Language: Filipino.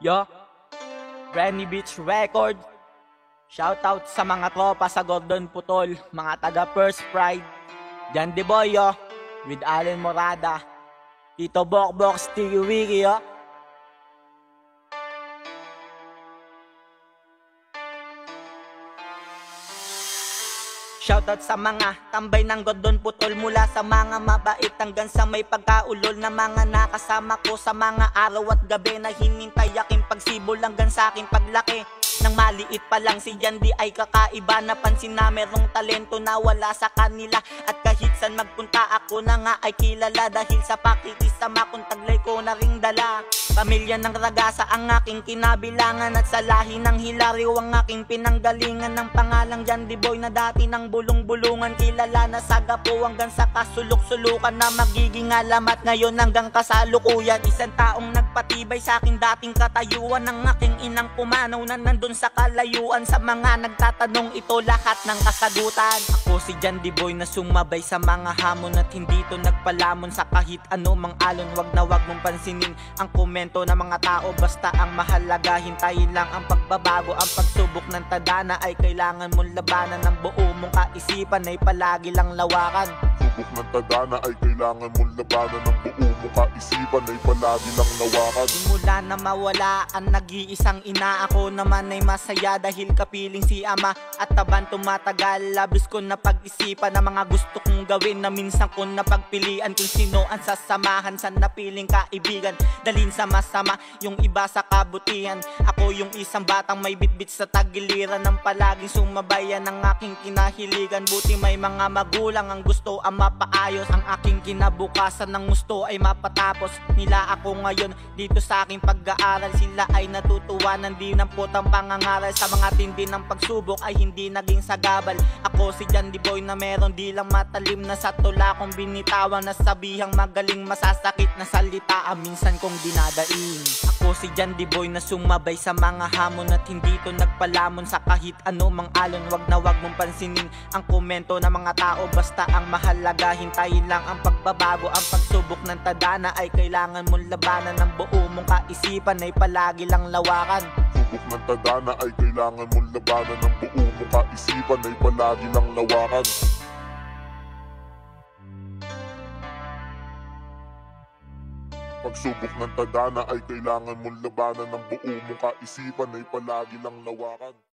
Yo, Renny Beach Record. Shoutout sa mga tropa sa Gordon Putol, mga taga First Pride. Jan De Boy, yo, with Allen Morada. Tito Bokbok, Sticky Wiki, yo. Shoutout sa mga tambay ng Gordon Putol, mula sa mga mabait hanggang sa may pagkaulol na mga nakasama ko sa mga araw at gabi na hinintay aking pagsibol hanggang sa aking paglaki. Nang maliit pa lang si Yandy ay kakaiba, napansin na merong talento na wala sa kanila. At kahit saan magpunta ako na nga ay kilala, dahil sa pakikisama kong taglay ko na ring dala. Pamilya ng ragasa ang aking kinabilangan, at sa lahi ng Hilario ang aking pinanggalingan. Ng pangalang Yandy Boy na dati ng bulong-bulungan, kilala na sa gapo hanggang sa kasulok-sulukan, na magiging alamat ngayon hanggang kasalukuyan. Isang taong nagpatibay sa aking dating katayuan, ng aking inang pumanaw na nandun sa kalayuan. Sa mga nagtatanong, ito lahat ng kasagutan. Ako si Yandy Boy na sumabay sa mga hamon, at hindi to nagpalamon sa kahit ano mang alon. Wag na wag mong pansinin ang komento ng mga tao, basta ang mahalaga hintayin lang ang pagbabago. Ang pagsubok ng tadhana ay kailangan mong labanan, ng buo mong kaisipan ay palagi lang lawakan. Subok ng tadhana ay kailangan mong labanan, ng buo mo kaisipan ay palagi lang lawakan. Simula na mawala ang nag-iisang ina, ako naman ay masaya dahil kapiling si ama. At taban tumatagal, labis ko na pag-isipan ang mga gusto kong gawin, na minsan ko na pagpilian kung sino ang sasamahan sa napiling kaibigan. Dalhin sa masama yung iba sa kabutihan, ako yung isang batang may bitbit sa tagiliran, ng palaging sumabayan ng aking kinahiligan. Buti may mga magulang ang gusto ang mapaayos ang aking kinabukasan, ng gusto ay mapatapos nila ako ngayon dito sa aking pag-aaral. Sila ay natutuwa ng di nampot ang pangangaral, sa mga tindi ng pagsubok ay hindi naging sagabal. Ako si Yandy Boy na meron di lang matalim na sa tula kong binitawan, na sabihang magaling masasakit na salita ang minsan kong dinadaing. Ako si Yandy Boy na sumabay sa mga hamon, at hindi to nagpalamon sa kahit ano mang alon. Wag na wag mong pansinin ang komento ng mga tao, basta ang mahalaga hintayin lang ang pagbabago. Ang pagsubok ng tadhana ay kailangan mong labanan, ng buo mong kaisipan ay palagi lang lawakan. Subok ng tadhana ay kailangan mong labanan, ng buo mo kaisipan ay palagi lang lawakan. Pagsubok ng tadhana ay kailangan mong labanan, ng buo mo kaisipan ay palagi lang lawakan.